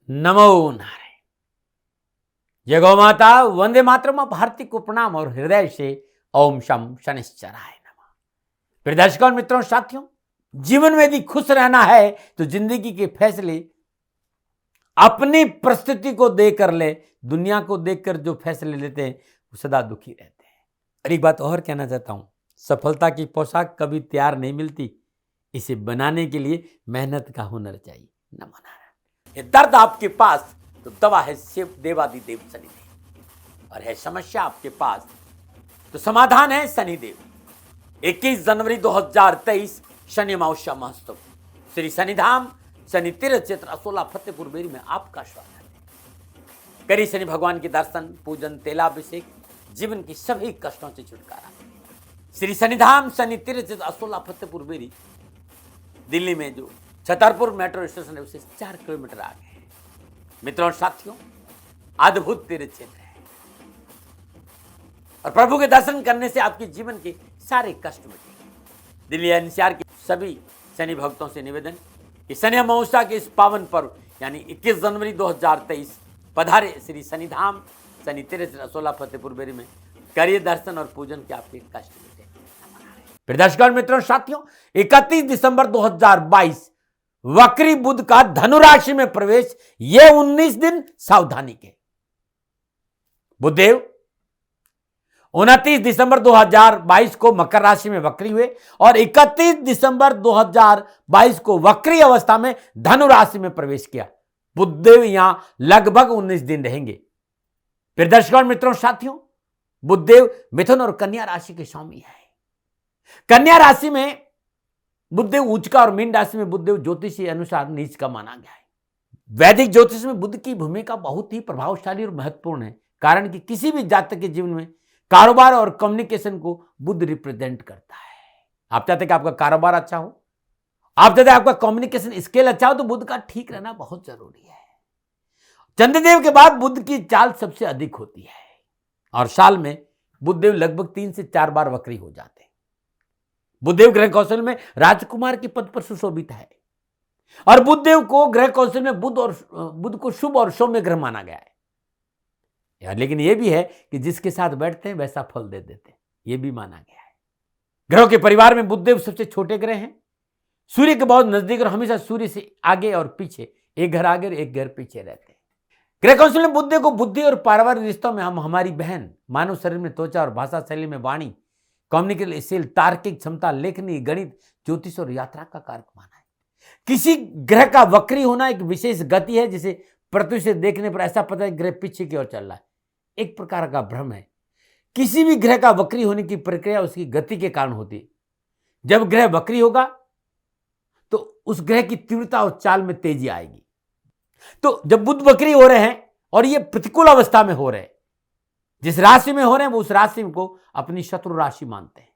नमो नारायण। जय गौ माता, वंदे मातरम। भारती को प्रणाम और हृदय से ओम शम शनिश्चराय नमः। प्रिय दर्शकों, मित्रों, साथियों, जीवन में यदि खुश रहना है तो जिंदगी के फैसले अपनी परिस्थिति को देखकर ले। दुनिया को देखकर जो फैसले लेते हैं वो सदा दुखी रहते हैं। और एक बात और कहना चाहता हूं, सफलता की पोशाक कभी तैयार नहीं मिलती, इसे बनाने के लिए मेहनत का हुनर चाहिए। नमो नारायण। ये दर्द आपके पास तो दवा है शिव देवादिदेव शनिदेव, और है समस्या आपके पास तो समाधान है शनिदेव। 21 जनवरी 2023 शनि अमावस्या महोत्सव, श्री शनिधाम शनि तीर्थ क्षेत्र असोला फतेहपुर बेरी में आपका स्वागत है। करिए शनि भगवान के दर्शन, पूजन, तेलाभिषेक, जीवन की सभी कष्टों से छुटकारा। श्री शनिधाम शनि तीर्थ क्षेत्र असोला फतेहपुर बेरी, दिल्ली में जो छतरपुर मेट्रो स्टेशन है उससे 4 किलोमीटर आगे है। मित्रों, साथियों, अद्भुत तीर्थ क्षेत्र है और प्रभु के दर्शन करने से आपके जीवन के सारे कष्ट मिटेंगे। दिल्ली एनसीआर के सभी शनि भक्तों से निवेदन कि शनि अमावस्या के इस पावन पर्व यानी 21 जनवरी 2023 पधारे श्री शनिधाम शनि तीर्थ असोला फतेहपुर बेरी में, करिए दर्शन और पूजन के आपके कष्ट मिटे। फिर दर्शकों, मित्रों, साथियों, 31 दिसंबर 2022 वक्री बुध का धनु राशि में प्रवेश। ये 19 दिन सावधानी के। बुधदेव 29 दिसंबर 2022 को मकर राशि में वक्री हुए और 31 दिसंबर 2022 को वक्री अवस्था में धनु राशि में प्रवेश किया। बुधदेव यहां लगभग 19 दिन रहेंगे। फिर दर्शकों, मित्रों, साथियों, बुधदेव मिथुन और कन्या राशि के स्वामी है। कन्या राशि में बुधदेव उच्च का और मीन राशि में बुधदेव ज्योतिषी अनुसार नीच का माना गया है। वैदिक ज्योतिष में बुध की भूमिका बहुत ही प्रभावशाली और महत्वपूर्ण है, कारण कि किसी भी जातक के जीवन में कारोबार और कम्युनिकेशन को बुध रिप्रेजेंट करता है। आप चाहते हैं कि आपका कारोबार अच्छा हो, आप चाहते हैं आपका कम्युनिकेशन स्किल अच्छा हो, तो बुध का ठीक रहना बहुत जरूरी है। चंद्रदेव के बाद बुध की चाल सबसे अधिक होती है और साल में बुधदेव लगभग 3 से 4 बार वक्री हो जाते हैं। बुधदेव ग्रह कौशल में राजकुमार के पद पर सुशोभित है और बुधदेव को ग्रह कौशल में बुध को शुभ और सौम्य ग्रह माना गया है। लेकिन यह भी है कि जिसके साथ बैठते हैं वैसा फल दे देते हैं, यह भी माना गया है। ग्रहों के परिवार में बुधदेव सबसे छोटे ग्रह हैं, सूर्य के बहुत नजदीक और हमेशा सूर्य से आगे और पीछे, एक घर आगे और एक घर पीछे रहते हैं। ग्रह कौशल में बुधदेव को बुद्धि और पारिवारिक रिश्तों में हम हमारी बहन, मानव शरीर में त्वचा और भाषा शैली में वाणी, कम्युनिकेशन, तार्किक क्षमता, लेखनी, गणित, ज्योतिष और यात्रा का कारक माना है। किसी ग्रह का वक्री होना एक विशेष गति है, जिसे पृथ्वी से देखने पर ऐसा पता है ग्रह पीछे की ओर चल रहा है। एक प्रकार का भ्रम है। किसी भी ग्रह का वक्री होने की प्रक्रिया उसकी गति के कारण होती है। जब ग्रह वक्री होगा तो उस ग्रह की तीव्रता और चाल में तेजी आएगी। तो जब बुध वक्री हो रहे हैं और ये प्रतिकूल अवस्था में हो रहे हैं, जिस राशि में हो रहे हैं वो उस राशि को अपनी शत्रु राशि मानते हैं,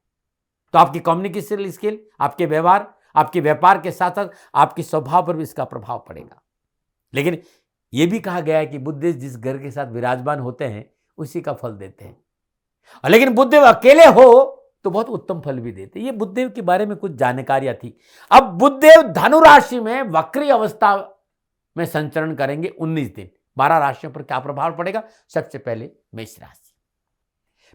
तो आपकी कम्युनिकेशन स्किल, आपके व्यवहार, आपके व्यापार के साथ साथ आपके स्वभाव पर भी इसका प्रभाव पड़ेगा। लेकिन यह भी कहा गया है कि बुधदेव जिस ग्रह के साथ विराजमान होते हैं उसी का फल देते हैं, और लेकिन बुधदेव अकेले हो तो बहुत उत्तम फल भी देते हैं। ये बुधदेव के बारे में कुछ जानकारियां थी। अब बुधदेव धनु राशि में वक्री अवस्था में संचरण करेंगे 19 दिन। 12 राशियों पर क्या प्रभाव पड़ेगा? सबसे पहले मेष राशि।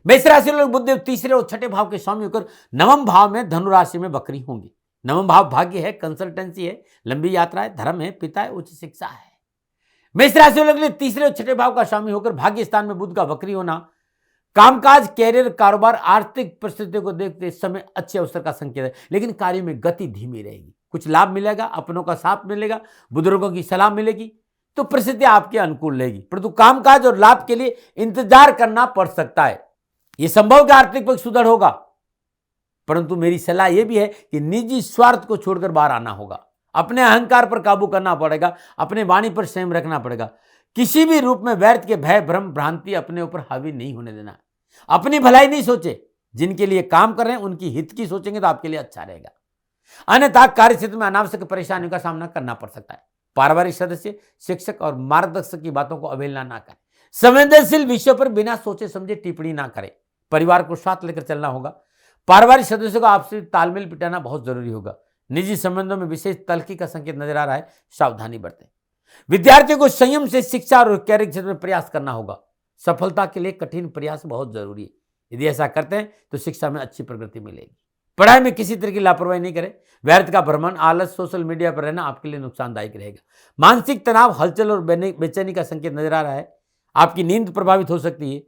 मेष राशि लोग बुधदेव तीसरे और छठे भाव के स्वामी होकर नवम भाव में धनु राशि में वक्री होंगे। नवम भाव भाग्य है, कंसल्टेंसी है, लंबी यात्रा है, धर्म है, पिता है, उच्च शिक्षा है। मेष राशि वालों के लिए तीसरे और छठे भाव का स्वामी होकर भाग्य स्थान में बुध का वक्री होना कामकाज, कैरियर, कारोबार, आर्थिक परिस्थितियों को देखते समय अच्छे अवसर का संकेत है, लेकिन कार्य में गति धीमी रहेगी। कुछ लाभ मिलेगा, अपनों का साथ मिलेगा, बुजुर्गों की सलाह मिलेगी, तो परिस्थिति आपके अनुकूल रहेगी, परंतु कामकाज और लाभ के लिए इंतजार करना पड़ सकता है। यह संभव कि आर्थिक पक्ष सुदृढ़ होगा, परंतु मेरी सलाह यह भी है कि निजी स्वार्थ को छोड़कर बाहर आना होगा। अपने अहंकार पर काबू करना पड़ेगा, अपने वाणी पर संयम रखना पड़ेगा। किसी भी रूप में व्यर्थ के भय, भ्रम, भ्रांति अपने ऊपर हावी नहीं होने देना। अपनी भलाई नहीं सोचे, जिनके लिए काम कर रहे हैं उनकी हित की सोचेंगे तो आपके लिए अच्छा रहेगा, अन्यथा कार्य क्षेत्र में अनावश्यक परेशानियों का सामना करना पड़ सकता है। पारिवारिक सदस्य, शिक्षक और मार्गदर्शक की बातों को अवहेलना ना करें। संवेदनशील विषयों पर बिना सोचे समझे टिप्पणी ना करें। परिवार को साथ लेकर चलना होगा। पारिवारिक सदस्यों को आपसे तालमेल बिठाना बहुत जरूरी होगा। निजी संबंधों में विशेष तल्खी का संकेत नजर आ रहा है, सावधानी बरतें। विद्यार्थियों को संयम से शिक्षा और कैरियर क्षेत्र में प्रयास करना होगा। सफलता के लिए कठिन प्रयास बहुत जरूरी है। यदि ऐसा करते हैं तो शिक्षा में अच्छी प्रगति मिलेगी। पढ़ाई में किसी तरह की लापरवाही नहीं करें। व्यर्थ का भ्रमण, आलस, सोशल मीडिया पर रहना आपके लिए नुकसानदायक रहेगा। मानसिक तनाव, हलचल और बेचैनी का संकेत नजर आ रहा है। आपकी नींद प्रभावित हो सकती है,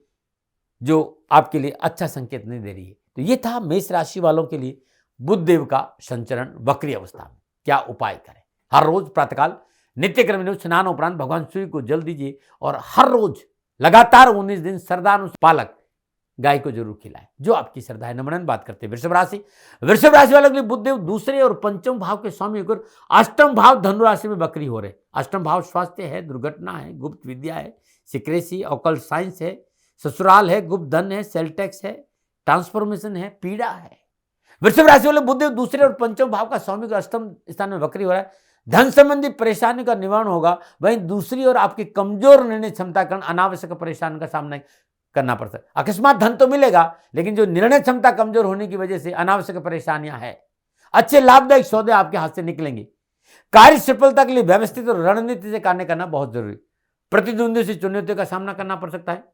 जो आपके लिए अच्छा संकेत नहीं दे रही है। तो ये था मेष राशि वालों के लिए बुध देव का संचरण वक्री अवस्था में। क्या उपाय करें? हर रोज प्रातःकाल नित्य क्रम स्नान उपरांत भगवान सूर्य को जल दीजिए और हर रोज लगातार 19 दिन श्रद्धानुसार पालक गाय को जरूर खिलाएं, जो आपकी श्रद्धा है। नमन बात करते हैं वृषभ राशि। वृषभ राशि वालों के लिए बुध देव दूसरे और पंचम भाव के स्वामी होकर अष्टम भाव धनु राशि में वक्री हो रहे। अष्टम भाव स्वास्थ्य है, दुर्घटना है, गुप्त विद्या है, सिक्रेसी, ऑकल्ट साइंस है, ससुराल है, गुप्त धन है, सेल टैक्स है, ट्रांसफॉर्मेशन है, पीड़ा है। वृषभ राशि वाले बुध देव दूसरे और पंचम भाव का स्वामी अष्टम स्थान में वक्री हो रहा है। धन संबंधी परेशानी का निवारण होगा। वहीं दूसरी ओर आपकी कमजोर निर्णय क्षमता कारण अनावश्यक परेशानी का सामना करना पड़ सकता है। अकस्मात धन तो मिलेगा, लेकिन जो निर्णय क्षमता कमजोर होने की वजह से अनावश्यक परेशानियां हैं। अच्छे लाभदायक सौदे आपके हाथ से निकलेंगे। कार्य सफलता के लिए व्यवस्थित और रणनीति से कार्य करना बहुत जरूरी। प्रतिद्वंदियों से चुनौतियों का सामना करना पड़ सकता है।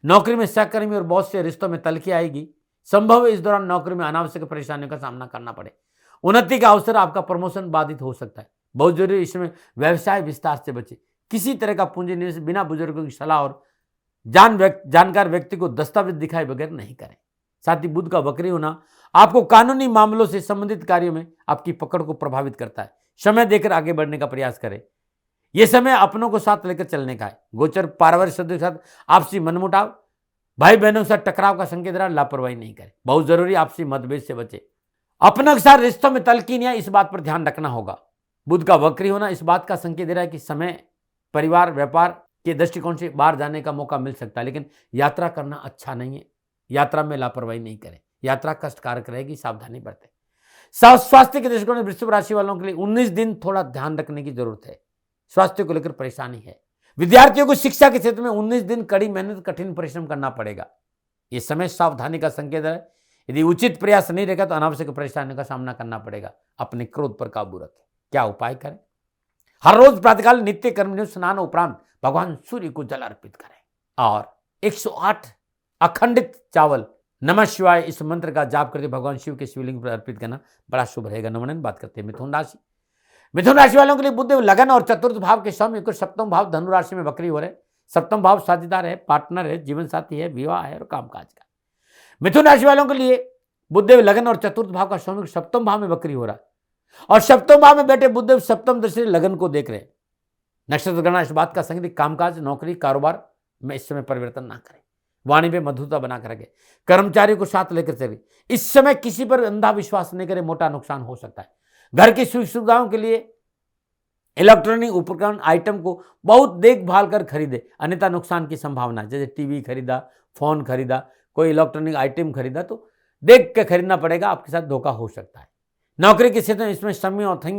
नौकरी में सहकर्मी और बॉस से रिश्तों में तलखी आएगी। संभव है इस दौरान नौकरी में अनावश्यक परेशानियों का सामना करना पड़े। उन्नति का अवसर, आपका प्रमोशन बाधित हो सकता है। बहुत जरूरी इसमें व्यवसाय विस्तार से बचे। किसी तरह का पूंजी निवेश बिना बुजुर्गों की सलाह और जानकार व्यक्ति को दस्तावेज दिखाए बगैर नहीं करें। साथ ही बुध का वक्री होना आपको कानूनी मामलों से संबंधित कार्यों में आपकी पकड़ को प्रभावित करता है। समय देकर आगे बढ़ने का प्रयास करें। यह समय अपनों को साथ लेकर चलने का है। गोचर पारिवारिक सदस्यों के साथ आपसी मनमुटाव, भाई बहनों के साथ टकराव का संकेत रहा। लापरवाही नहीं करें। बहुत जरूरी आपसी मतभेद से बचे। अपनों के साथ रिश्तों में तलखी नहीं, इस बात पर ध्यान रखना होगा। बुध का वक्री होना इस बात का संकेत दे रहा है कि समय, परिवार, व्यापार के दृष्टिकोण से बाहर जाने का मौका मिल सकता है, लेकिन यात्रा करना अच्छा नहीं है। यात्रा में लापरवाही नहीं करें। यात्रा कष्टकारक रहेगी, सावधानी बरतें। स्वास्थ्य के दृष्टिकोण से वृषभ राशि वालों के लिए 19 दिन थोड़ा ध्यान रखने की जरूरत है। स्वास्थ्य को लेकर परेशानी है। विद्यार्थियों को शिक्षा के क्षेत्र में 19 दिन कड़ी मेहनत, कठिन परिश्रम करना पड़ेगा। यह समय सावधानी का संकेत है। यदि उचित प्रयास नहीं रहेगा तो अनावश्यक परेशानियों का सामना करना पड़ेगा। अपने क्रोध पर काबू रखें। क्या उपाय करें? हर रोज प्रातःकाल नित्य कर्म स्नान उपरांत भगवान सूर्य को जल अर्पित करें और 108 अखंडित चावल नमः शिवाय इस मंत्र का जाप करके भगवान शिव के शिवलिंग पर अर्पित करना बड़ा शुभ रहेगा। नमन बात करते हैं मिथुन राशि। मिथुन राशि वालों के लिए बुध लगन और चतुर्थ भाव के स्वामी होकर सप्तम भाव धनु राशि में वक्री हो रहे। सप्तम भाव साझेदार है, पार्टनर है, जीवन साथी है, विवाह है और कामकाज का। मिथुन राशि वालों के लिए बुध लगन और चतुर्थ भाव का स्वामी सप्तम भाव में वक्री हो रहा है और सप्तम भाव में बैठे बुध सप्तम दृष्टि लगन को देख रहे हैं। नक्षत्र गणना इस बात का संकेत, कामकाज, नौकरी, कारोबार में इस समय परिवर्तन ना करें। वाणी में मधुरता बनाकर रखें। कर्मचारियों को साथ लेकर चलिए। इस समय किसी पर अंधा विश्वास नहीं करें, मोटा नुकसान हो सकता है। घर की सुख सुविधाओं के लिए इलेक्ट्रॉनिक उपकरण आइटम को बहुत देखभाल कर खरीदे, अन्यथा नुकसान की संभावना। जैसे टीवी खरीदा, फोन खरीदा, कोई इलेक्ट्रॉनिक आइटम खरीदा तो देख के खरीदना पड़ेगा, आपके साथ धोखा हो सकता है। नौकरी के क्षेत्र में इसमें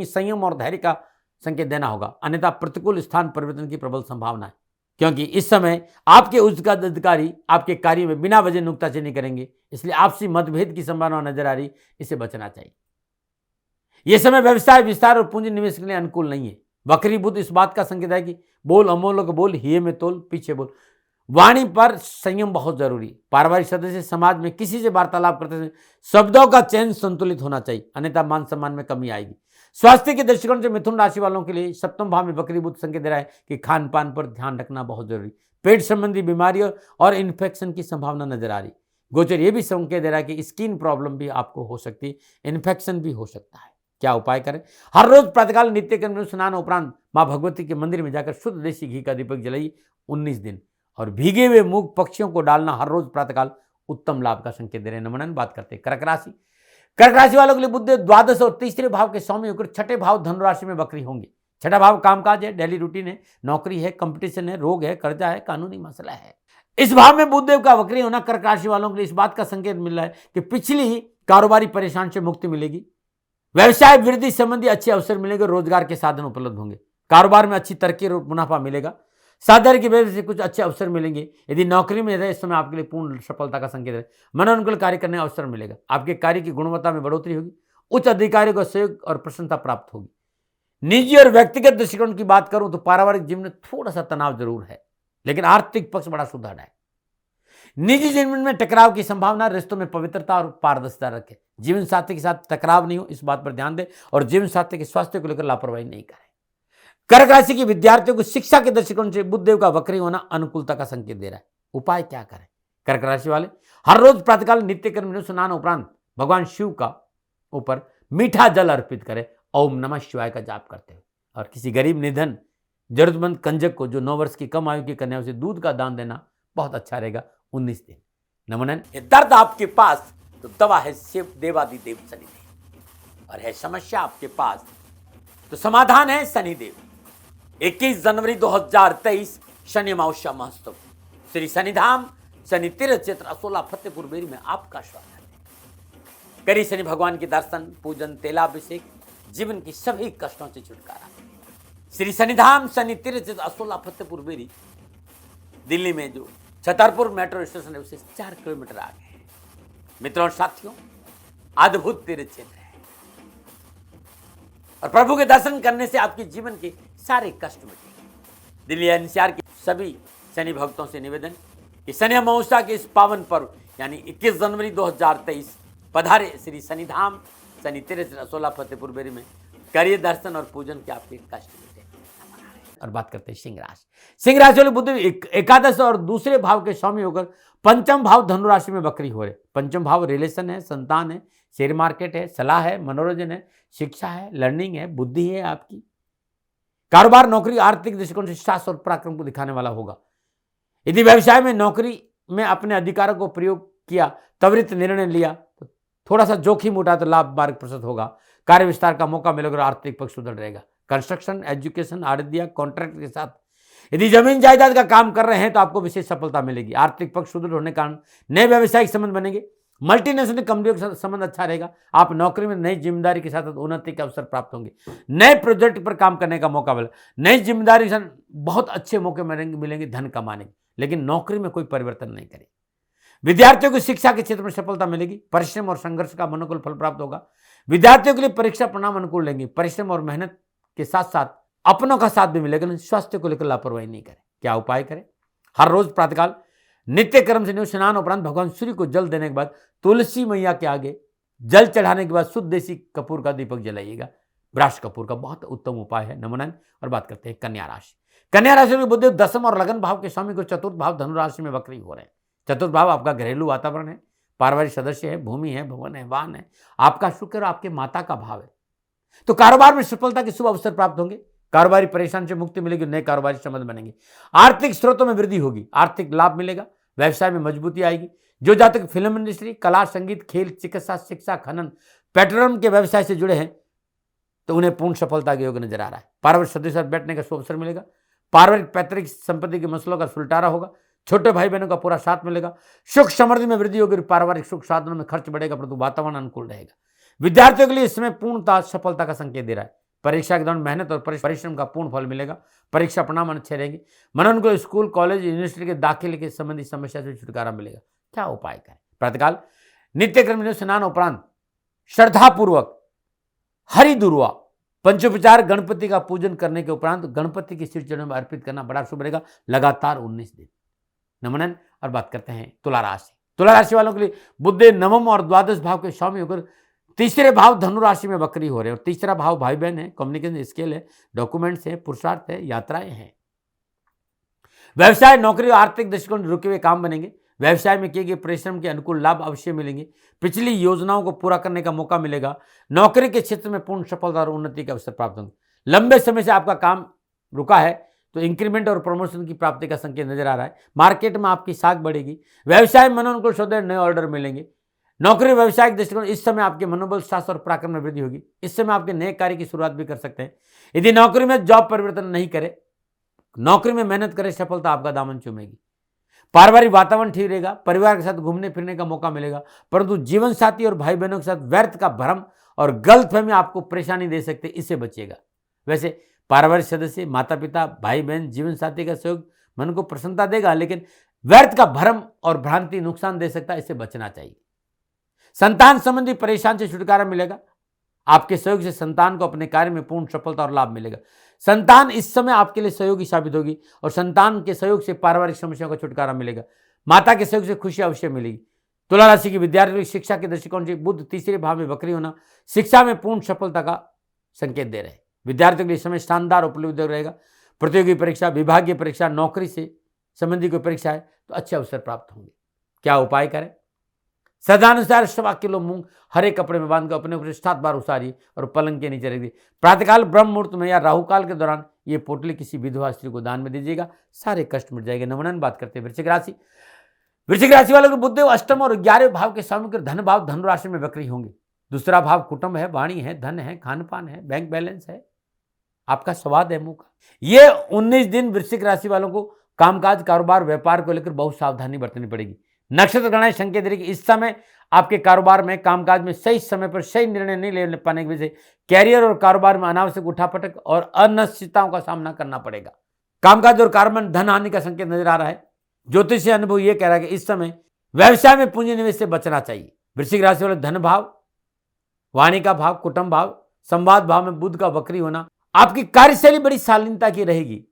संयम और धैर्य का संकेत देना होगा, अन्यथा प्रतिकूल स्थान परिवर्तन की प्रबल संभावना है, क्योंकि इस समय आपके उच्च अधिकारी आपके कार्य में बिना वजह नुक्ताचीनी करेंगे, इसलिए आपसी मतभेद की संभावना नजर आ रही, इससे बचना चाहिए। यह समय व्यवसाय विस्तार और पूंजी निवेश के लिए अनुकूल नहीं है। वक्री बुध इस बात का संकेत है कि बोल अमोलक बोल, हिये में तोल, पीछे बोल। वाणी पर संयम बहुत जरूरी। पारिवारिक सदस्य समाज में किसी से वार्तालाप करते समय शब्दों का चयन संतुलित होना चाहिए, अन्यथा मान सम्मान में कमी आएगी। स्वास्थ्य के दृष्टिकोण से मिथुन राशि वालों के लिए सप्तम भाव में वक्री बुध संकेत दे रहा है कि खान पान पर ध्यान रखना बहुत जरूरी। पेट संबंधी बीमारियों और इन्फेक्शन की संभावना नजर आ रही। गोचर यह भी संकेत दे रहा है कि स्किन प्रॉब्लम भी आपको हो सकती है, इन्फेक्शन भी हो सकता है। क्या उपाय करें? हर रोज प्रातःकाल नित्य कर्म स्नान उपरांत मां भगवती के मंदिर में जाकर शुद्ध देसी घी का दीपक जलाइए 19 दिन, और भीगे हुए मूंग पक्षियों को डालना हर रोज प्रातःकाल उत्तम लाभ का संकेत दे रहे हैं। नमन बात करते हैं कर्क राशि। कर्क राशि वालों के लिए बुध द्वादश और तीसरे भाव के स्वामी होकर छठे भाव धनु राशि में वक्री होंगे। छठा भाव कामकाज है, डेली रूटीन है, नौकरी है, कंपटीशन है, रोग है, कर्जा है, कानूनी मसला है। इस भाव में बुधदेव का वक्री होना कर्क राशि वालों के लिए इस बात का संकेत मिल रहा है कि पिछली ही कारोबारी परेशान से मुक्ति मिलेगी। व्यवसाय वृद्धि संबंधी अच्छे अवसर मिलेंगे, रोजगार के साधन उपलब्ध होंगे, कारोबार में अच्छी तरक्की और मुनाफा मिलेगा, साधन की वजह से कुछ अच्छे अवसर मिलेंगे। यदि नौकरी में है इस समय आपके लिए पूर्ण सफलता का संकेत है। मनोनुकूल कार्य करने का अवसर मिलेगा, आपके कार्य की गुणवत्ता में बढ़ोतरी होगी, उच्च अधिकारियों का सहयोग और प्रसन्नता प्राप्त होगी। निजी और व्यक्तिगत दृष्टिकोण की बात करूं तो पारिवारिक जीवन में थोड़ा सा तनाव जरूर है, लेकिन आर्थिक पक्ष बड़ा सुधार है। निजी जीवन में टकराव की संभावना, रिश्तों में पवित्रता और पारदर्शिता रखें। जीवन साथी के साथ टकराव नहीं हो, इस बात पर ध्यान दें और जीवन साथी के स्वास्थ्य को लेकर लापरवाही नहीं करें। कर्क राशि के विद्यार्थियों को शिक्षा के दृष्टिकोण से बुधदेव का वक्री होना अनुकूलता का संकेत दे रहा है। उपाय क्या करें? कर्क राशि वाले हर रोज प्रातःकाल नित्य कर्म स्नान उपरांत भगवान शिव का ऊपर मीठा जल अर्पित करें, ओम नमः शिवाय का जाप करते हुए। और किसी गरीब, निधन, जरूरतमंद कंजक को जो 9 वर्ष की कम आयु की कन्याओं से दूध का दान देना बहुत अच्छा रहेगा। 19 दिन। नमन, दर्द आपके पास तो दवा है शिव देवादिदेव शनिदेव, और है समस्या आपके पास तो समाधान है शनिदेव। 21 जनवरी 2023 शनि अमावस्या महोत्सव, श्री शनिधाम शनि तीर्थ क्षेत्र असोला फतेहपुर बेरी में आपका स्वागत है। करिए शनि भगवान के दर्शन, पूजन, तेलाभिषेक, जीवन की सभी कष्टों से छुटकारा। श्री शनिधाम शनि तीर्थ क्षेत्र असोला फतेहपुर बेरी, दिल्ली में जो छतरपुर मेट्रो स्टेशन है उससे 4 किलोमीटर आगे है। मित्रों और साथियों, अद्भुत तीर्थ क्षेत्र है और प्रभु के दर्शन करने से आपके जीवन के सारे कष्ट मिटेंगे। दिल्ली एनसीआर के सभी शनि भक्तों से निवेदन कि शनि अमावस्या के इस पावन पर्व यानी 21 जनवरी 2023 पधारे श्री शनिधाम शनि तीर्थ असोला फतेहपुर बेरी में, करिए दर्शन और पूजन के आपके कष्ट मिटे। और बात करते हैं सिंह राशि। सिंह राशि वाले बुध एकादश और दूसरे भाव के स्वामी होकर पंचम भाव धनु राशि में वक्री हो रहे। पंचम भाव रिलेशन है, संतान है, शेयर मार्केट है, सलाह है, मनोरंजन है, शिक्षा है, लर्निंग है, बुद्धि है आपकी। कारोबार, नौकरी, आर्थिक दृष्टिकोण से साहस और पराक्रम को दिखाने वाला होगा। यदि व्यवसाय में, नौकरी में अपने अधिकारों को प्रयोग किया, त्वरित निर्णय लिया तो थोड़ा सा जोखिम उठा तो लाभ मार्ग प्रशस्त होगा। कार्य विस्तार का मौका मिलेगा और आर्थिक पक्ष सुदृढ़ रहेगा। कंस्ट्रक्शन, एजुकेशन, आड़तिया, कॉन्ट्रैक्ट के साथ यदि जमीन जायदाद का काम कर रहे हैं तो आपको विशेष सफलता मिलेगी। आर्थिक पक्ष सुदृढ़ होने के कारण नए व्यावसायिक संबंध बनेंगे। मल्टीनेशनल कंपनियों के संबंध अच्छा रहेगा। आप नौकरी में नई जिम्मेदारी के साथ उन्नति के अवसर प्राप्त होंगे। नए प्रोजेक्ट पर काम करने का मौका मिलेगा। नई जिम्मेदारी के साथ बहुत अच्छे मौके मिलेंगे धन कमाने के, लेकिन नौकरी में कोई परिवर्तन नहीं करें। विद्यार्थियों को शिक्षा के क्षेत्र में सफलता मिलेगी। परिश्रम और संघर्ष का अनुकूल फल प्राप्त होगा। विद्यार्थियों के लिए परीक्षा परिणाम अनुकूल लेंगे। परिश्रम और मेहनत के साथ साथ अपनों का साथ भी मिलेगा, लेकिन स्वास्थ्य को लेकर लापरवाही नहीं करें। क्या उपाय करें? हर रोज प्रातःकाल नित्य कर्म से स्नान उपरांत भगवान सूर्य को जल देने के बाद तुलसी मैया के आगे जल चढ़ाने के बाद शुद्ध देसी कपूर का दीपक जलाइएगा। ब्राश कपूर का बहुत उत्तम उपाय है। नमन। और बात करते हैं कन्या राशि। कन्या राशि में बुध दसम और लगन भाव के स्वामी को चतुर्थ भाव धनु राशि में वक्री हो रहे हैं। चतुर्थ भाव आपका घरेलू वातावरण है, पारिवारिक सदस्य है, भूमि है, भवन है, वाहन है। आपका शुक्र आपके माता का भाव है, तो कारोबार में सफलता के शुभ अवसर प्राप्त होंगे। कारोबारी परेशान से मुक्ति मिलेगी, नए कारोबारी संबंध बनेंगे। आर्थिक स्रोतों में वृद्धि होगी, आर्थिक लाभ मिलेगा, व्यवसाय में मजबूती आएगी। जो जातक फिल्म इंडस्ट्री, कला, संगीत, खेल, चिकित्सा, शिक्षा, खनन, पेट्रोलियम के व्यवसाय से जुड़े हैं तो उन्हें पूर्ण सफलता के योग नजर आ रहा है। पारिवारिक सदस्य साथ बैठने का शुभ अवसर मिलेगा। पारिवारिक पैतृक संपत्ति के मसलों का सुलटारा होगा। छोटे भाई बहनों का पूरा साथ मिलेगा। सुख समृद्धि में वृद्धि होगी। पारिवारिक सुख साधनों में खर्च बढ़ेगा, परंतु वातावरण अनुकूल रहेगा। विद्यार्थियों के लिए इस समय पूर्णता सफलता का संकेत दे रहा है। परीक्षा के दौरान मेहनत और परिश्रम का पूर्ण फल मिलेगा। परीक्षा परिणाम अच्छे रहेंगे। मनन को स्कूल, कॉलेज, यूनिवर्सिटी के दाखिले के संबंधी समस्या से छुटकारा मिलेगा। क्या उपाय करें? प्रातःकाल नित्य कर्म में स्नान उपरांत श्रद्धापूर्वक हरि दुर्वा पंचोपचार गणपति का पूजन करने के उपरांत गणपति की सिर चरणों में अर्पित करना बड़ा शुभ रहेगा। लगातार 19 दिन। नमन। और बात करते हैं तुला राशि। तुला राशि वालों के लिए बुध नवम और द्वादश भाव के स्वामी होकर तीसरे भाव धनु राशि में वक्री हो रहे हैं। और तीसरा भाव भाई बहन है, कम्युनिकेशन स्किल है, डॉक्यूमेंट्स है, पुरुषार्थ है, यात्राएं हैं। व्यवसाय, नौकरी और आर्थिक दृष्टिकोण रुके हुए काम बनेंगे। व्यवसाय में किए गए परिश्रम के अनुकूल लाभ अवश्य मिलेंगे। पिछली योजनाओं को पूरा करने का मौका मिलेगा। नौकरी के क्षेत्र में पूर्ण सफलता और उन्नति के अवसर प्राप्त होंगे। लंबे समय से आपका काम रुका है तो इंक्रीमेंट और प्रमोशन की प्राप्ति का संकेत नजर आ रहा है। मार्केट में आपकी साख बढ़ेगी। व्यवसाय में मनोनुकूल सौदे, नए ऑर्डर मिलेंगे। नौकरी, व्यवसायिक दृष्टिकोण इस समय आपके मनोबल, साहस और पराक्रम में वृद्धि होगी। इस समय आपके नए कार्य की शुरुआत भी कर सकते हैं। यदि नौकरी में जॉब परिवर्तन नहीं करे, नौकरी में मेहनत करे, सफलता आपका दामन चूमेगी। पारिवारिक वातावरण ठीक रहेगा। परिवार के साथ घूमने फिरने का मौका मिलेगा, परंतु जीवन साथी और भाई बहनों के साथ व्यर्थ का भ्रम और गलतफहमी आपको परेशानी दे सकते, इससे बचिएगा। वैसे पारिवारिक सदस्य, माता पिता, भाई बहन, जीवन साथी का सहयोग मन को प्रसन्नता देगा, लेकिन व्यर्थ का भ्रम और भ्रांति नुकसान दे सकता है, इससे बचना चाहिए। संतान संबंधी परेशान से छुटकारा मिलेगा। आपके सहयोग से संतान को अपने कार्य में पूर्ण सफलता और लाभ मिलेगा। संतान इस समय आपके लिए सहयोगी साबित होगी और संतान के सहयोग से पारिवारिक समस्याओं का छुटकारा मिलेगा। माता के सहयोग से खुशी अवश्य मिलेगी। तुला राशि की विद्यार्थियों की शिक्षा के दृष्टिकोण से बुध तीसरे भाव में वक्री होना शिक्षा में पूर्ण सफलता का संकेत दे रहे हैं। विद्यार्थियों के लिए समय शानदार उपलब्ध रहेगा। प्रतियोगी परीक्षा, विभागीय परीक्षा, नौकरी से संबंधी कोई परीक्षा है तो अच्छे अवसर प्राप्त होंगे। क्या उपाय करें? सदानुसार 1.25 किलो मूंग हरे कपड़े में बांधकर अपने ऊपर 7 बार उतारिए और पलंग के नीचे रख दीजिए। प्रातःकाल ब्रह्म मुहूर्त में या राहुकाल के दौरान ये पोटली किसी विधवा स्त्री को दान में दीजिएगा, सारे कष्ट मिट जाएंगे। नमूना बात करते हैं वृश्चिक राशि। वृश्चिक राशि वालों को बुधदेव अष्टम और 11वें भाव के स्वामी धन भाव धनु राशि में वक्री होंगे। दूसरा भाव कुटुंब है, वाणी है, धन है, खान पान है, बैंक बैलेंस है, आपका स्वाद है मुंह का। ये 19 दिन वृश्चिक राशि वालों को कामकाज, कारोबार, व्यापार को लेकर बहुत सावधानी बरतनी पड़ेगी। नक्षत्र गणनाएं संकेत दे रही कि इस समय आपके कारोबार में, कामकाज में सही समय पर सही निर्णय नहीं ले पाने की वजह से कैरियर और कारोबार में अनावश्यक उठापटक और अनिश्चितताओं का सामना करना पड़ेगा। कामकाज और कारोबार में धन हानि का संकेत नजर आ रहा है। ज्योतिषीय अनुभव यह कह रहा है कि इस समय व्यवसाय में पूंजी निवेश से बचना चाहिए। वृश्चिक राशि वाले धन भाव, वाणी का भाव, कुटुंब भाव, संवाद भाव में बुध का वक्री होना आपकी कार्यशैली बड़ी शालीनता की रहेगी।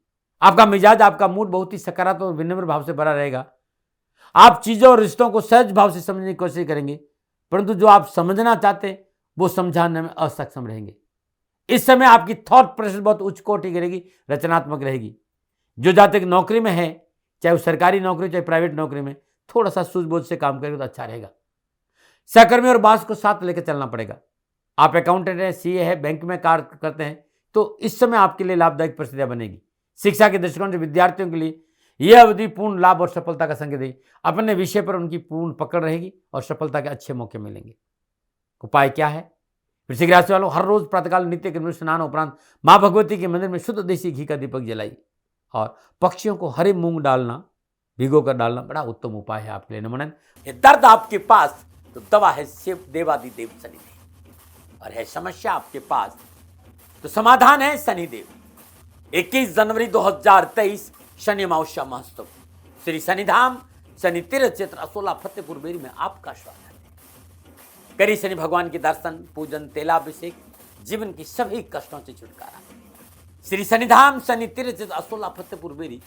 आपका मिजाज, आपका मूड बहुत ही सकारात्मक और विनम्र भाव से भरा रहेगा। आप चीजों और रिश्तों को सहज भाव से समझने की कोशिश करेंगे, परंतु जो आप समझना चाहते हैं वो समझाने में असक्षम रहेंगे। इस समय आपकी थॉट प्रोसेस बहुत उच्च कोटि की रहेगी, रचनात्मक रहेगी। जो जातक नौकरी में है, चाहे वो सरकारी नौकरी चाहे प्राइवेट नौकरी में, थोड़ा सा सूझबूझ से काम करेंगे तो अच्छा रहेगा। सहकर्मी और बॉस को साथ लेकर चलना पड़ेगा। आप अकाउंटेंट हैं, सीए है, बैंक में कार्य करते हैं तो इस समय आपके लिए लाभदायक परिस्थितियां बनेगी। शिक्षा के दृष्टिकोण से विद्यार्थियों के लिए यह अवधि पूर्ण लाभ और सफलता का संकेत है। अपने विषय पर उनकी पूर्ण पकड़ रहेगी और सफलता के अच्छे मौके मिलेंगे। उपाय क्या है? वृश्चिक राशि वालों, हर रोज प्रातःकाल नित्य कर्म स्नान उपरांत मां भगवती के मंदिर में शुद्ध देसी घी का दीपक जलाई और पक्षियों को हरे मूंग डालना, भिगो कर डालना बड़ा उत्तम उपाय है आपके लिए। नमन। दर्द आपके पास तो दवा है शिव देवादिदेव शनिदेव, और है समस्या आपके पास तो समाधान है शनिदेव। 21 जनवरी 2023 शनि अमावस्या महोत्सव, श्री शनिधाम शनि तीर्थ क्षेत्र असोला फतेहपुर बेरी में आपका स्वागत है। करिए शनि भगवान के दर्शन, पूजन, तेलाभिषेक, जीवन की सभी कष्टों से छुटकारा। श्री शनिधाम शनि तीर्थ क्षेत्र असोला फतेहपुर बेरी,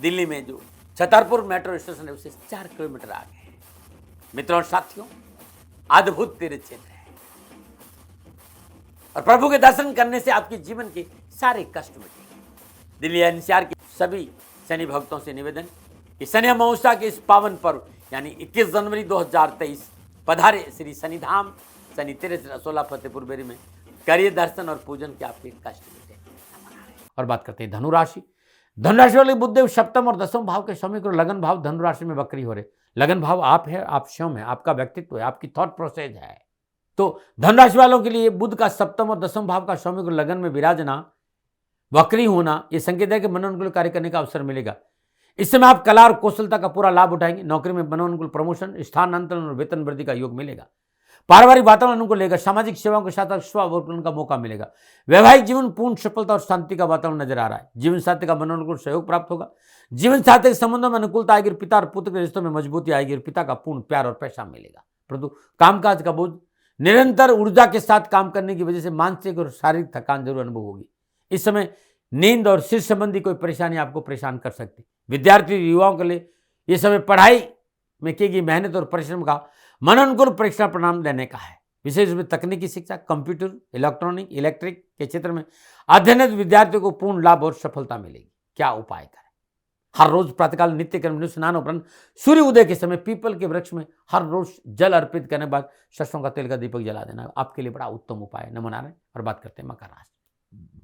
दिल्ली में जो छतरपुर मेट्रो स्टेशन है उससे 4 किलोमीटर आगे है। मित्रों और साथियों, अद्भुत तीर्थ क्षेत्र है और प्रभु के दर्शन करने से आपके जीवन के सारे कष्ट मिटेंगे। दिल्ली एनसीआर के सभी शनि भक्तों से निवेदन कि शनि अमावस्या के इस पावन पर्व यानी 21 जनवरी 2023 पधारे श्री शनिधाम शनि तीर्थ असोला फतेहपुर बेरी में, करिए दर्शन और पूजन के आपके कष्ट मिटे। और बात करते हैं धनुराशि। धनुराशि वाले बुधदेव सप्तम और 10वें भाव के स्वामी को लगन भाव धनुराशि में वक्री हो रहे। लगन भाव आप है, आप स्वयं है, आपका व्यक्तित्व है, आपकी थॉट प्रोसेस है। तो धनुराशि वालों के लिए बुध का सप्तम और 10वें भाव का स्वामी को लगन में विराजना, वक्री होना, यह संकेत है कि मनोनुकूल कार्य करने का अवसर मिलेगा। इस समय आप कला और कौशलता का पूरा लाभ उठाएंगे। नौकरी में मनोनुकूल प्रमोशन, स्थानांतरण और वेतन वृद्धि का योग मिलेगा। पारिवारिक वातावरण को लेकर सामाजिक सेवाओं के साथ स्वावलंबन का मौका मिलेगा। वैवाहिक जीवन पूर्ण सफलता और शांति का वातावरण नजर आ रहा है। जीवन साथी का मनोनुकूल सहयोग प्राप्त होगा। जीवन साथी के संबंधों में अनुकूलता आएगी। पिता और पुत्र के रिश्तों में मजबूती आएगी और पिता का पूर्ण प्यार और पैसा मिलेगा। परंतु कामकाज का बोझ, निरंतर ऊर्जा के साथ काम करने की वजह से मानसिक और शारीरिक थकान जरूर अनुभव होगी। इस समय नींद और सिर संबंधी कोई परेशानी आपको परेशान कर सकती। विद्यार्थी युवाओं के लिए यह समय पढ़ाई में की गई मेहनत और परिश्रम का मनोनुकूल परीक्षा परिणाम देने का है। विशेष रूप से तकनीकी शिक्षा, कंप्यूटर, इलेक्ट्रॉनिक, इलेक्ट्रिक के क्षेत्र में अध्ययनरत विद्यार्थियों को पूर्ण लाभ और सफलता मिलेगी। क्या उपाय करें? हर रोज प्रातःकाल नित्य कर्म स्नान उपरांत सूर्य उदय के समय पीपल के वृक्ष में हर रोज जल अर्पित करने के बाद सरसों का तेल का दीपक जला देना आपके लिए बड़ा उत्तम उपाय है। नमन नारायण। और बात करते हैं मकर राशि।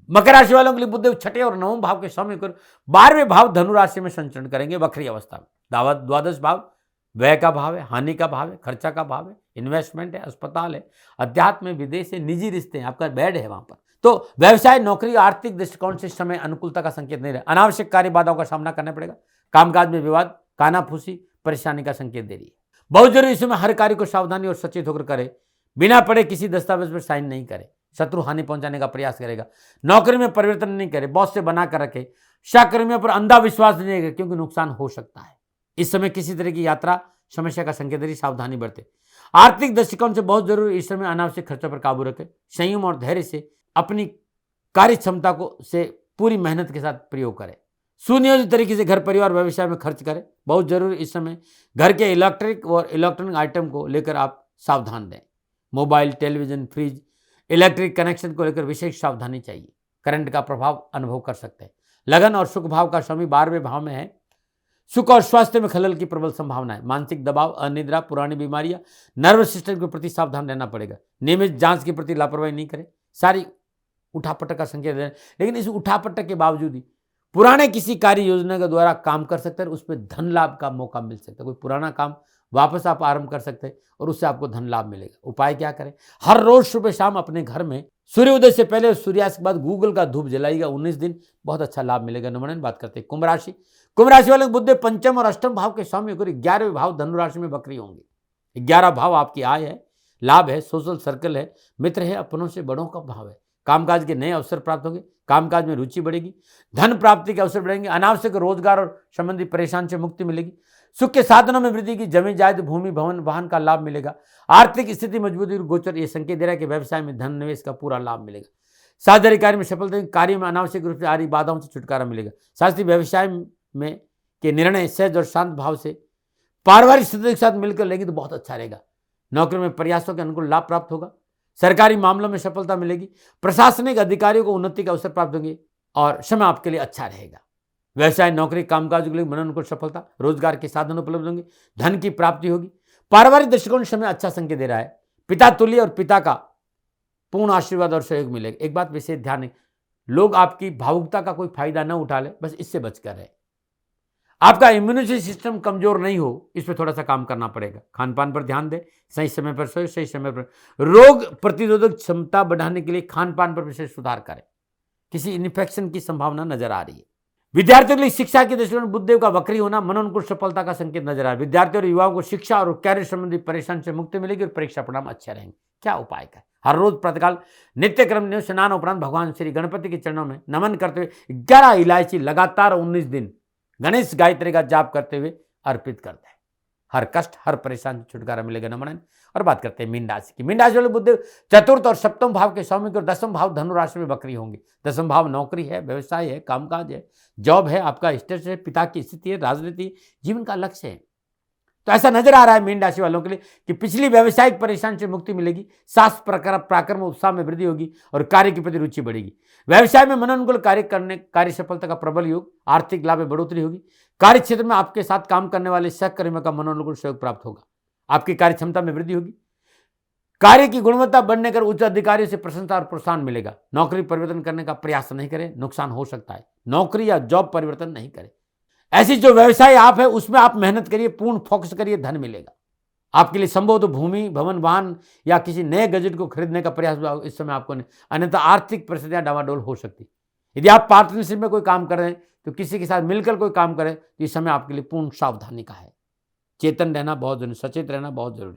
मकर राशि वालों के लिए बुधदेव छठे और 9वें भाव के स्वामी को 12वें भाव धनु राशि में संचरण करेंगे वक्री अवस्था में। द्वादश भाव व्यय का भाव है, हानि का भाव है, खर्चा का भाव है, इन्वेस्टमेंट है, अस्पताल है, अध्यात्म, विदेश है, निजी रिश्ते हैं, आपका बेड है वहां पर। तो व्यवसाय, नौकरी, आर्थिक दृष्टिकोण से समय अनुकूलता का संकेत नहीं रहा। अनावश्यक कार्य बाधाओं का सामना करना पड़ेगा। कामकाज में विवाद, कानाफूसी, परेशानी का संकेत दे रही है। बहुत जरूरी इसमें हर कार्य को सावधानी और सचेत होकर करे। बिना पढ़े किसी दस्तावेज पर साइन नहीं करे। शत्रु हानि पहुंचाने का प्रयास करेगा। नौकरी में परिवर्तन नहीं करे। बॉस से बना कर रखे। सहकर्मियों पर अंधा विश्वास नहीं करेगा क्योंकि नुकसान हो सकता है। इस समय किसी तरह की यात्रा समस्या का संकेत है, सावधानी बरते। आर्थिक दृष्टिकोण से बहुत जरूरी इस समय अनावश्यक खर्चों पर काबू रखें। संयम और धैर्य से अपनी कार्य क्षमता को से पूरी मेहनत के साथ प्रयोग करें। सुनियोजित तरीके से घर परिवार व्यवसाय में खर्च करें। बहुत जरूरी इस समय घर के इलेक्ट्रिक और इलेक्ट्रॉनिक आइटम को लेकर आप सावधान रहें। Mobile, television, fridge, electric connection को लेकर विशेष सावधानी चाहिए। करंट का प्रभाव अनुभव कर सकते हैं। लगन और सुख भाव का स्वामी 12वें भाव में है। सुख और स्वास्थ्य में खलल की प्रबल संभावना है। मानसिक दबाव, अनिद्रा, पुरानी बीमारियां, नर्वस सिस्टम के प्रति सावधान रहना पड़ेगा। नियमित जांच के प्रति लापरवाही नहीं करें। सारी उठापटक का संकेत है, लेकिन इस उठापटक के बावजूद ही पुराने किसी कार्य योजना के द्वारा काम कर सकते हैं, उसमें धन लाभ का मौका मिल सकता है। कोई पुराना काम वापस आप आरंभ कर सकते हैं और उससे आपको धन लाभ मिलेगा। उपाय क्या करें? हर रोज सुबह शाम अपने घर में सूर्योदय से पहले और सूर्यास्त के बाद गूगल का धूप जलाइएगा। 19 दिन बहुत अच्छा लाभ मिलेगा। नंबर 9 बात करते हैं कुंभ राशि। कुंभ राशि वाले बुध पंचम और अष्टम भाव के स्वामी होकर 11वें भाव धनु राशि में वक्री होंगे। 11 भाव आपकी आय है, लाभ है, सोशल सर्कल है, मित्र है, अपनों से बड़ों का भाव है। कामकाज के नए अवसर प्राप्त होंगे। कामकाज में रुचि बढ़ेगी। धन प्राप्ति के अवसर बढ़ेंगे। अनावश्यक रोजगार और संबंधी परेशान से मुक्ति मिलेगी। सुख के साधनों में वृद्धि की। जमीन जायदाद, भूमि, भवन, वाहन का लाभ मिलेगा। आर्थिक स्थिति मजबूती गोचर ये संकेत दे रहा है कि व्यवसाय में धन निवेश का पूरा लाभ मिलेगा। साझेदारी कार्य में सफलता, कार्य में अनावश्यक रूप से आ रही बाधाओं से छुटकारा मिलेगा। साथ ही व्यवसाय में के निर्णय सहज और शांत भाव से पारिवारिक सदस्य के साथ मिलकर लेंगे तो बहुत अच्छा रहेगा। नौकरी में प्रयासों के अनुकूल लाभ प्राप्त होगा। सरकारी मामलों में सफलता मिलेगी। प्रशासनिक अधिकारियों को उन्नति के अवसर प्राप्त होंगे और समय आपके लिए अच्छा रहेगा। व्यवसाय, नौकरी, कामकाज के लिए मनोनुकूल सफलता, रोजगार के साधन उपलब्ध होंगे। धन की प्राप्ति होगी। पारिवारिक दृष्टिकोण समय अच्छा संकेत दे रहा है। पिता तुल्य और पिता का पूर्ण आशीर्वाद और सहयोग मिलेगा। एक बात विशेष ध्यान है, लोग आपकी भावुकता का कोई फायदा न उठा ले, बस इससे बचकर रहे। आपका इम्यूनिटी सिस्टम कमजोर नहीं हो, इस पर थोड़ा सा काम करना पड़ेगा। खान पान पर ध्यान दें, सही समय पर सोए, सही समय पर। रोग प्रतिरोधक क्षमता बढ़ाने के लिए खान पान पर विशेष सुधार करें। किसी इन्फेक्शन की संभावना नजर आ रही है। विद्यार्थियों के लिए शिक्षा के दृष्टिकोण बुधदेव का वक्री होना मनोनुकूल सफलता का संकेत नजर आ रहा है। विद्यार्थियों और युवाओं को शिक्षा और कैरियर संबंधी परेशानी से मुक्ति मिलेगी और परीक्षा परिणाम अच्छे रहेंगे। क्या उपाय करें? हर रोज प्रातःकाल नित्य क्रम स्नान उपरांत भगवान श्री गणपति के चरणों में नमन करते हुए 11 इलायची लगातार 19 दिन गणेश गायत्री का जाप करते हुए अर्पित करते हैं। हर कष्ट, हर परेशानी से छुटकारा मिलेगा। नंबर 9 और बात करते हैं मीन राशि की। मीन राशि वाले बुध चतुर्थ और सप्तम भाव के स्वामी और 10वां भाव धनु राशि में वक्री होंगे। 10वां भाव नौकरी है, व्यवसाय है, कामकाज है, जॉब है, आपका स्टेटस है, पिता की स्थिति है, राजनीति, जीवन का लक्ष्य है। तो ऐसा नजर आ रहा है मीन राशि वालों के लिए कि पिछली व्यावसायिक परेशानी से मुक्ति मिलेगी। साहस, पराक्रम, उत्साह में वृद्धि होगी और कार्य के प्रति रुचि बढ़ेगी। व्यवसाय में मनोनुकूल कार्य सफलता का प्रबल योग। आर्थिक लाभ में बढ़ोतरी होगी। कार्य क्षेत्र में आपके साथ काम करने वाले सहकर्मियों का मनोनुकूल सहयोग प्राप्त होगा। आपकी कार्य क्षमता में वृद्धि होगी। कार्य की गुणवत्ता बढ़ने कर उच्च अधिकारियों से प्रशंसा और प्रोत्साहन मिलेगा। नौकरी परिवर्तन करने का प्रयास नहीं करें, नुकसान हो सकता है। नौकरी या जॉब परिवर्तन नहीं करें। ऐसी जो व्यवसाय आप है उसमें आप मेहनत करिए, पूर्ण फोकस करिए, धन मिलेगा। आपके लिए संभव तो भूमि, भवन, वाहन या किसी नए गजट को खरीदने का प्रयास इस समय आपको नहीं, अन्यथा आर्थिक परिस्थितियां डावाडोल हो सकती। यदि आप पार्टनरशिप में कोई काम कर रहे हैं तो किसी के साथ मिलकर कोई काम करें तो इस समय आपके लिए पूर्ण सावधानी का है। चेतन रहना बहुत जरूरी, सचेत रहना बहुत जरूरी।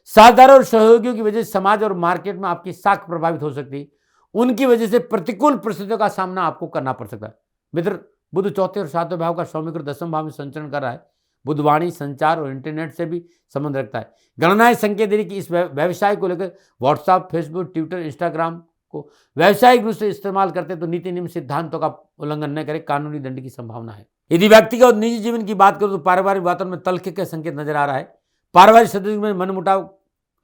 साझेदारों और सहयोगियों की वजह से समाज और मार्केट में आपकी साख प्रभावित हो सकती है। उनकी वजह से प्रतिकूल परिस्थितियों का सामना आपको करना पड़ सकता है। मित्र, बुध चौथे और सातवें भाव का स्वामी 10वें भाव में संचरण कर रहा है। बुध वाणी, संचार और इंटरनेट से भी संबंध रखता है। गणनाएं संकेत दे रही कि इस व्यवसाय को लेकर व्हाट्सएप, फेसबुक, ट्विटर, इंस्टाग्राम को व्यावसायिक रूप से इस्तेमाल करते तो नीति नियम सिद्धांतों का उल्लंघन न करें, कानूनी दंड की संभावना है। यदि व्यक्तिगत और निजी जीवन की बात करो तो पारिवारिक वातावरण में तल्ख के संकेत नजर आ रहा है। पारिवारिक सदस्यों में मनमुटाव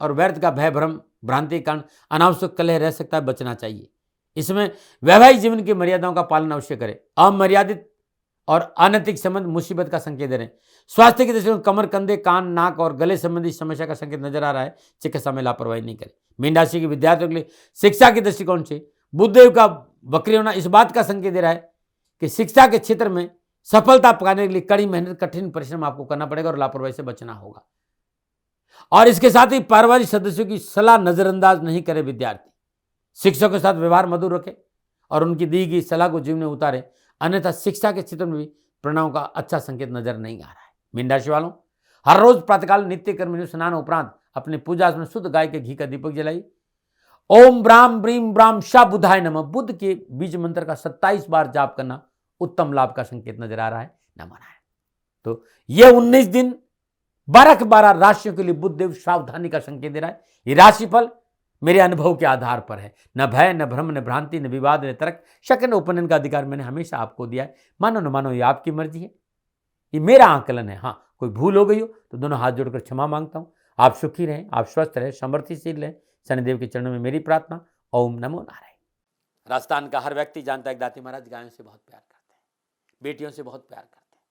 और व्यर्थ का भय, भ्रम, भ्रांति के कारण अनावश्यक कलह रह सकता है, बचना चाहिए। इसमें वैवाहिक जीवन की मर्यादाओं का पालन अवश्य करें। अमर्यादित और अनैतिक संबंध मुसीबत का संकेत दे रहे हैं। स्वास्थ्य की दृष्टि से कमर, कंधे, कान, नाक और गले संबंधी समस्या का संकेत नजर आ रहा है। चिकित्सा में लापरवाही नहीं करें। मीन राशि के विद्यार्थियों के लिए शिक्षा के दृष्टिकोण से बुधदेव का वक्री होना इस बात का संकेत दे रहा है कि शिक्षा के क्षेत्र में सफलता पाने के लिए कड़ी मेहनत, कठिन परिश्रम आपको करना पड़ेगा और लापरवाही से बचना होगा। और इसके साथ ही पारिवारिक सदस्यों की सलाह नजरअंदाज नहीं करे। विद्यार्थी शिक्षकों के साथ व्यवहार मधुर रखें और उनकी दी गई सलाह को जीवन में उतारे, अन्यथा शिक्षा के क्षेत्र में भी परिणामों का अच्छा संकेत नजर नहीं आ रहा है। मीन राशि वालों, हर रोज प्रातःकाल नित्य कर्म स्नान उपरांत अपने पूजा में शुद्ध गाय के घी का दीपक जलाइए। ओम ब्राम ब्रीम ब्राम शा बुधाय नमः बुद्ध के बीज मंत्र का 27 बार जाप करना उत्तम लाभ का संकेत नजर आ रहा है। नमन है। तो ये 19 दिन 12 के 12 राशियों के लिए बुध देव सावधानी का संकेत दे रहा है। ये राशिफल मेरे अनुभव के आधार पर है। न भय, न भ्रम, न भ्रांति, न विवाद, न तर्क, शक, न उपनयन का अधिकार मैंने हमेशा आपको दिया है। मानो न मानो, ये आपकी मर्जी है, ये मेरा आकलन है। हाँ, कोई भूल हो गई हो तो दोनों हाथ जोड़कर क्षमा मांगता हूं। आप सुखी रहें, आप स्वस्थ रहें, समृद्धिशील रहें, शनिदेव के चरणों में मेरी प्रार्थना। ओम नमो नारायण। राजस्थान का हर व्यक्ति जानता है कि दाती महाराज गायों से बहुत प्यार करते हैं, बेटियों से बहुत प्यार करते हैं।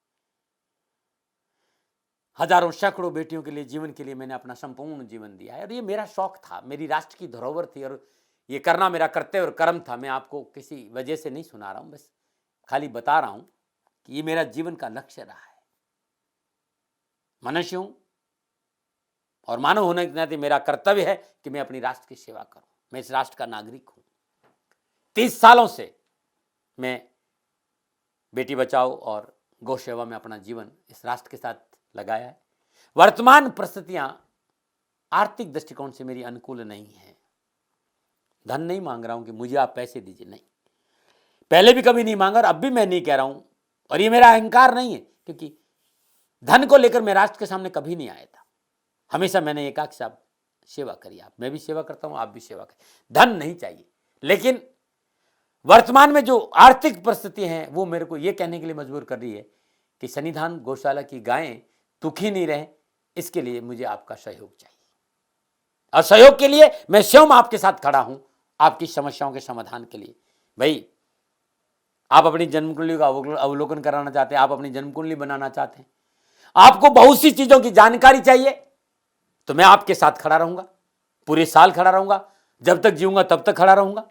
हजारों सैकड़ों बेटियों के लिए, जीवन के लिए मैंने अपना संपूर्ण जीवन दिया है और ये मेरा शौक था, मेरी राष्ट्र की धरोहर थी और ये करना मेरा कर्तव्य और कर्म था। मैं आपको किसी वजह से नहीं सुना रहा हूं, बस खाली बता रहा हूं कि ये मेरा जीवन का लक्ष्य रहा है। मनुष्य हूं और मानव होने के नाते मेरा कर्तव्य है कि मैं अपनी राष्ट्र की सेवा करूं। मैं इस राष्ट्र का नागरिक हूं। 30 सालों से मैं बेटी बचाओ और गौ सेवा में अपना जीवन इस राष्ट्र के साथ लगाया है। वर्तमान परिस्थितियां आर्थिक दृष्टिकोण से मेरी अनुकूल नहीं है। धन नहीं मांग रहा हूं कि मुझे आप पैसे दीजिए, नहीं, पहले भी कभी नहीं मांगा और अब भी मैं नहीं कह रहा हूं। और ये मेरा अहंकार नहीं है, क्योंकि धन को लेकर मैं राष्ट्र के सामने कभी नहीं आया था। हमेशा मैंने ये कहा कि साहब सेवा करिए, आप, मैं भी सेवा करता हूं, आप भी सेवा करें, धन नहीं चाहिए। लेकिन वर्तमान में जो आर्थिक परिस्थिति है वो मेरे को ये कहने के लिए मजबूर कर रही है कि सन्निधान गौशाला की गायें दुखी नहीं रहे, इसके लिए मुझे आपका सहयोग चाहिए। और सहयोग के लिए मैं स्वयं आपके साथ खड़ा हूं, आपकी समस्याओं के समाधान के लिए। भाई, आप अपनी जन्म कुंडली का अवलोकन कराना चाहते हैं, आप अपनी जन्म कुंडली बनाना चाहते हैं, आपको बहुत सी चीजों की जानकारी चाहिए, तो मैं आपके साथ खड़ा रहूंगा, पूरे साल खड़ा रहूंगा, जब तक जीऊंगा तब तक खड़ा रहूंगा।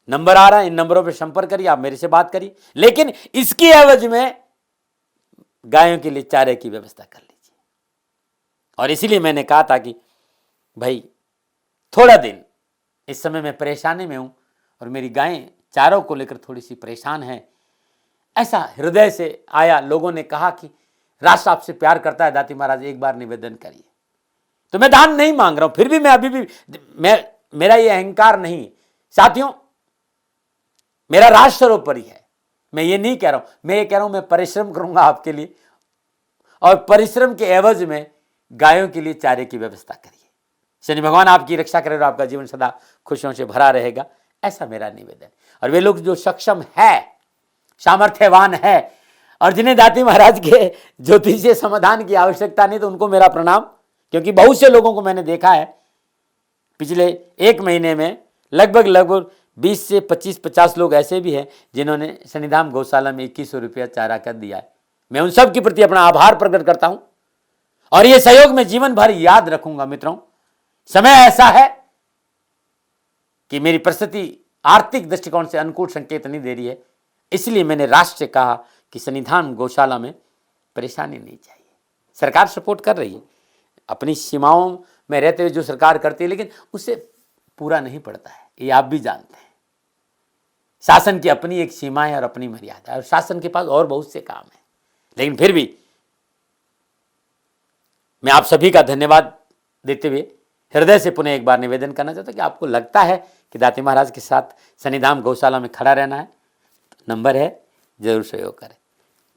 नंबर आ रहा है, इन नंबरों पर संपर्क करिए, आप मेरे से बात करिए, लेकिन इसकी एवज में गायों के लिए चारे की व्यवस्था कर लीजिए। और इसीलिए मैंने कहा था कि भाई थोड़ा दिन, इस समय मैं परेशानी में हूं और मेरी गायें चारों को लेकर थोड़ी सी परेशान है। ऐसा हृदय से आया, लोगों ने कहा कि राष्ट्र आपसे प्यार करता है दाती महाराज, एक बार निवेदन करिए। तो मैं दान नहीं मांग रहा हूं, फिर भी मैं अभी भी मेरा ये अहंकार नहीं साथियों, मेरा राष्ट्र सर्वोपरि है। मैं ये नहीं कह रहा हूं, मैं ये कह रहा हूं मैं परिश्रम करूंगा आपके लिए, और परिश्रम के एवज में गायों के लिए चारे की व्यवस्था करिए। शनि भगवान आपकी रक्षा करे और आपका जीवन सदा खुशियों से भरा रहेगा, ऐसा मेरा निवेदन। और वे लोग जो सक्षम है, सामर्थ्यवान है और जिन्हें दाती महाराज के ज्योतिषीय समाधान की आवश्यकता नहीं, तो उनको मेरा प्रणाम। क्योंकि बहुत से लोगों को मैंने देखा है पिछले 1 महीने में, लगभग 20 से 25-50 लोग ऐसे भी हैं जिन्होंने सन्निधान गौशाला में 2100 रुपया चारा कर दिया है। मैं उन सब के प्रति अपना आभार प्रकट करता हूं और यह सहयोग मैं जीवन भर याद रखूंगा। मित्रों, समय ऐसा है कि मेरी परिस्थिति आर्थिक दृष्टिकोण से अनुकूल संकेत नहीं दे रही है, इसलिए मैंने राष्ट्र से कहा कि सन्निधान गौशाला में परेशानी नहीं चाहिए। सरकार सपोर्ट कर रही है, अपनी सीमाओं में रहते हुए जो सरकार करती है, लेकिन उससे पूरा नहीं पड़ता है, ये आप भी जानते हैं। शासन की अपनी एक सीमा है और अपनी मर्यादा है, और शासन के पास और बहुत से काम है। लेकिन फिर भी मैं आप सभी का धन्यवाद देते हुए हृदय से पुनः एक बार निवेदन करना चाहता हूं कि आपको लगता है कि दाती महाराज के साथ सन्निधान गौशाला में खड़ा रहना है, तो नंबर है, जरूर सहयोग करें।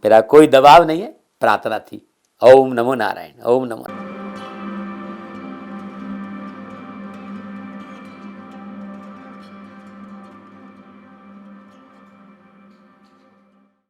मेरा कोई दबाव नहीं है, प्रार्थना थी। ओम नमो नारायण। ओम नमो नारायण।